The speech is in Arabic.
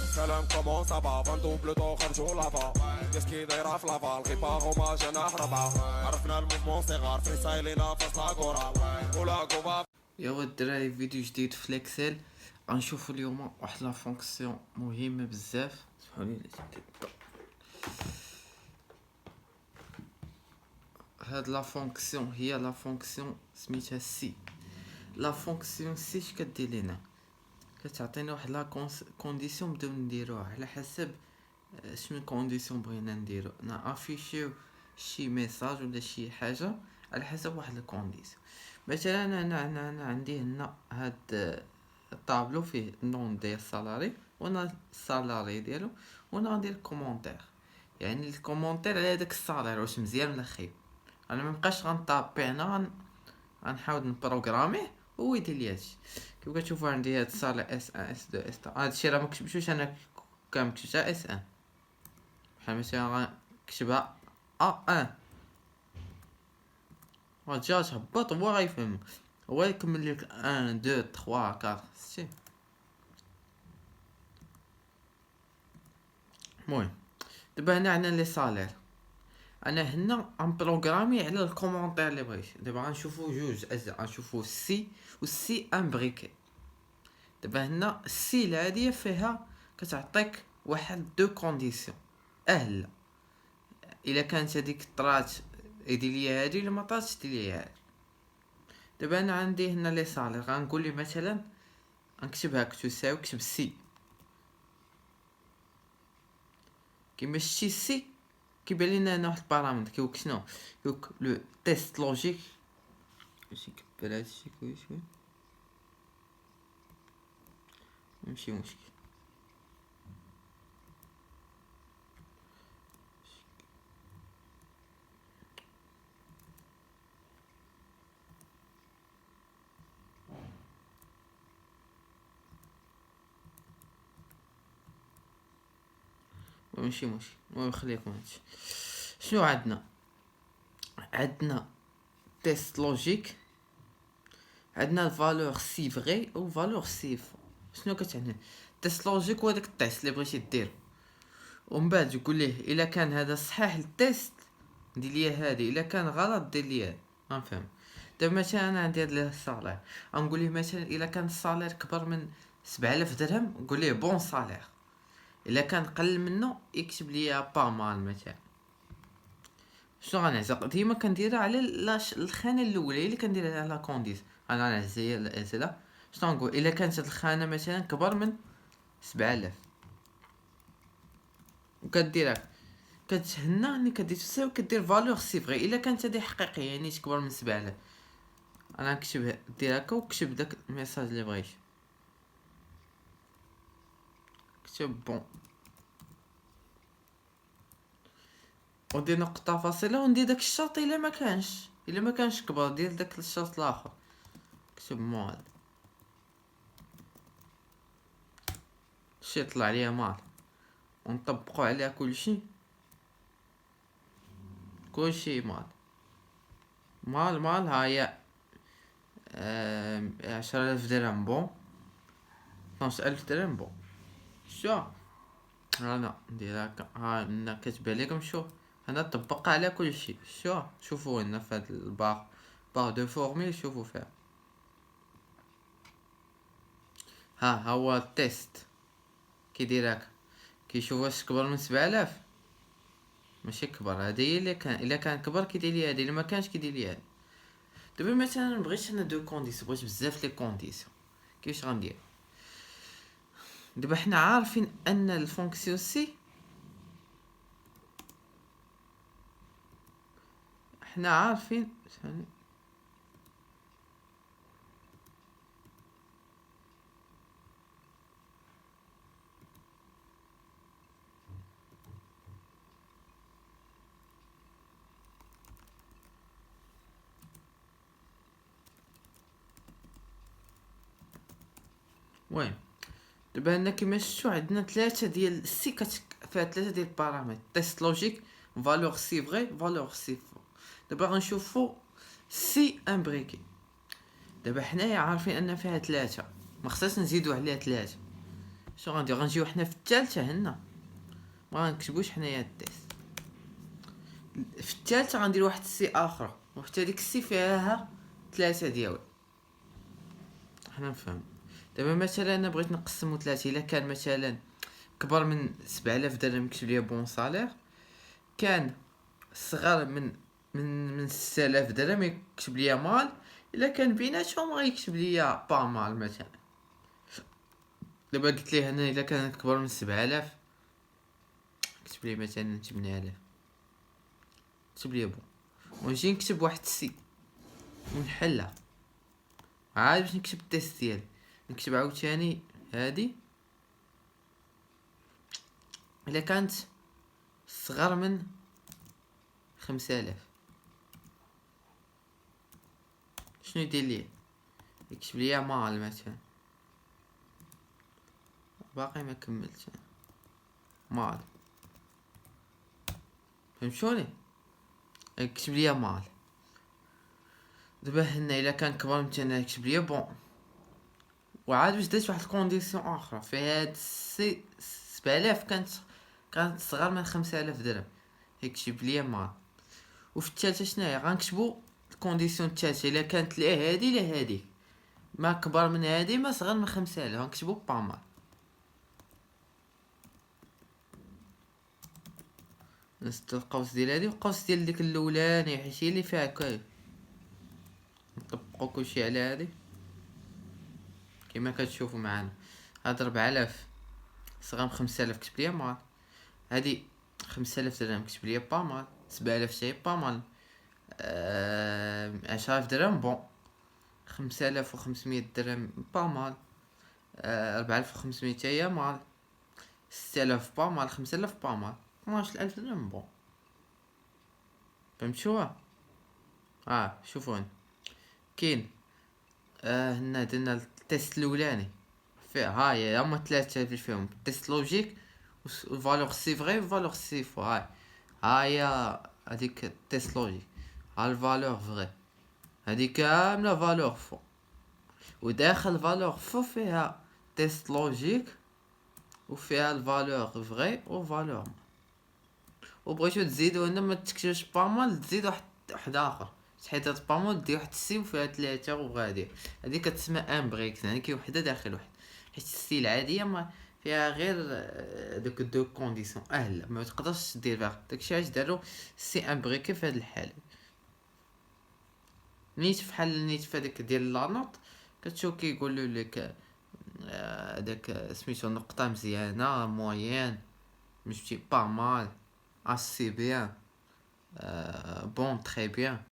الكلام كومونس ابا فندوبل تو خرجوا لافا كاس كي دايره في لافا الغيبار هما جناح ربعه عرفنا الموفمون صغار فريستايلينا فاس لا كورا ولا كوفا. يا الدراري فيديو جديد في الاكسل. غنشوفوا اليوم واحد لا فونكسيون مهمه بزاف. سمحولي هاد لا فونكسيون هي لا فونكسيون سميتها سي. لا فونكسيون سي اش كدير لنا؟ كتعطينا واحد لا كونديسيون نبداو نديروها على حسب شنو كونديسيون بغينا نديرو، نافيشيو شي ميساج ولا شي حاجه على حسب واحد الكونديسيون. مثلا انا عندي هنا هاد الطابلو فيه النون ديال السالاري وانا السالاري ديالو، وانا غندير كومونتير، يعني الكومونتير على داك السالير واش مزيان ولا خايب. انا مابقاش غنطابي هنا، غنحاول نبروغراميه هو يدير لي هادشي. كيما كتشوفوا عندي هاد السالير اس 1 اس 2 اس 3. هادشي راه مكتبتوش انا، كامل كتبتها اس 1 بحال مثلا غنكتبها ا 1 غتجي تهبط هو غيفهم، هو يكمل لك 1 2 3 4 6. المهم دابا هنا عندنا لي سالير، انا هنا غنبروغرامي على الكومونتير اللي بغيت. دابا غنشوفوا جوج اجزاء، غنشوفوا السي والسي امبريكي. دابا هنا السي العاديه فيها كتعطيك واحد دو كونديسيون اهلا، الا كانت هذيك طرات يدير لي هادي، الا ما طراتش دير لي هادي. دابا انا عندي هنا لي سالير، غنقول لي مثلا غنكتبها تساوي كتب سي. كيما شتي سي كيبان لينا هنا واحد البارامتر كيقولك شنو، كيقولك لو تيست لوجيك. ماشي كبر هادشي كويس ماشي مشكل. ماشي مشكل، المهم خليكم هادشي. شنو عندنا تيست لوجيك، عندنا الفالور سي فغي او فالور سي فو. شنو كتعني تيست لوجيك؟ هو داك التيست اللي بغيتي دير، ومن بعد تقول ليه الا كان هذا صحيح التيست دير لي هادي، الا كان غلط دير لي هادي. غنفهم. دابا مثلا انا عندي هاد الصالير، غنقول ليه مثلا الا كان الصالير كبر من 7000 درهم نقول ليه بون صالير، الا كان قل منه يكتب لي با مال مثلا. شنو غنعزق؟ ديما كنديرها على الخانه الاولى اللي كنديرها على كونديس. انا غنعزل الاسئله. شنو نقول الا كانت هاد الخانه مثلا كبر من 7000 وكديرها كتهنا اني كدير تساوي كدير فالور صفر الا كانت هذه حقيقيه، يعني تكبر من 7000. انا نكتب دير هكا وكتب داك الميساج اللي بغيت، كتب بون ودير نقطه فاصله وندير داك الشرط. الا ما كانش كبر دير داك الشرط الاخر، كتب مال شي طلع ليا مال، ونطبقوا عليها كلشي مال هاهي 10,000 درهم بون، 12,000 درهم بون. شو انا ندير هكا، ها هنا كتبان لكم. شوف انا طبق على كلشي. شوفوا هنا في هاد البار دو فورميل، شوفوا فيها ها هو التيست كيدير هكا، كيشوف واش كبر من 7000. ماشي كبر، هادي هي اللي كان. الا كان كبر كيدير لي هادي، الا ما كانش كيدير لي هادي. دابا مثلا بغيت انا دو كونديسيون، بغيت بزاف لي كونديسيون، كيفاش غندير؟ دابا حنا عارفين ان الفونكسيون سي، حنا عارفين وين. دابا هنا كيما شفتوا عندنا ثلاثه ديال السي فيها ثلاثه ديال البارامتر، تيست لوجيك، فالور سي فغي، فالور سي فو. دابا غنشوفوا سي امبريكي. دابا حنايا عارفين ان فيها ثلاثه، ما خصناش نزيدو عليها 3. شنو غندير؟ غنجيو حنا في الثالثه هنا، ما غنكتبوش حنايا التيست. في الثالثه غندير واحد السي اخرى، وحتى ديك السي فيها 3 ديال. حنا نفهم. دابا مثلا انا بغيت نقسمو 3، الا كان مثلا كبر من 7000 درهم يكتب ليا بون صالير، كان صغر من 6000 درهم يكتب ليا مال، الا كان بيناتهم غيكتب ليا با مال مثلا. دابا قلت ليه هنا الا كان كبر من 7000 كتب لي مثلا 8000، كتب لي بون. ونجي نكتب واحد السي ونحلها عاد باش نكتب التيست ديالي. نكتب عاوتاني هادي الا كانت صغر من 5000 شنو يدير ليا؟ يكتب ليا مال مثلا. باقي ما كملتش مال، فهمتوني؟ يكتب ليا مال. دابا هنا الا كان كبر من يكتب ليا بون. وعاد باش درت واحد الكونديسيون اخرى في هاد السي 7000 كانت صغر من 5000 درهم يكتب ليا مال. وفي الثالثه شناهي؟ غنكتبو الكونديسيون الثالثه الا كانت لا هادي لا هادي، ما كبر من هادي ما صغر من 5000 غنكتبو با مال. نزدو القوس ديال هادي والقوس ديال ديك الاولاني حيت هي اللي فيها كاين. نطبقو كلشي على هادي كما كتشوفو معانا. هاد 4000 صغر من 5000 كتب ليا مال، هادي 5000 درهم كتب ليا با مال، 7000 شي با مال، 10000 درهم بون، 5500 درهم با مال، 4500 هي مال، 6000 با مال، 5000 با مال، 12000 درهم بون. فهمتوها؟ شوفوا هنا كاين هنا درنا التيست الاولاني فيه هاي هما 3 اللي فيهم تيست لوجيك وفالور سي فري وفالور سي فو. هاي هذيك تيست لوجيك، ها الفالور فري، هذه كامله فالور فو. وداخل فالور فو فيها تيست لوجيك وفيها الفالور فري وفالور. وبغيتو تزيدو هنا ما تكتبش با مال، تزيد واحد اخر حيت با مال دير واحد السي وفيها 3 وغادي. هذه كتسمى ان بريك، يعني كاين وحده داخل واحد، حيت السي العاديه ما فيها غير دوك دو كونديسيون ما تقدرش دير فيها. داكشي علاش دارو سي ان بريك في هذا الحال. نيت فحال نيت في هذيك ديال لا نوت كتشوف كيقولوا لك داك سميتو نقطه مزيانه، موين، مشتي با مال، assez bien, bon, très bien.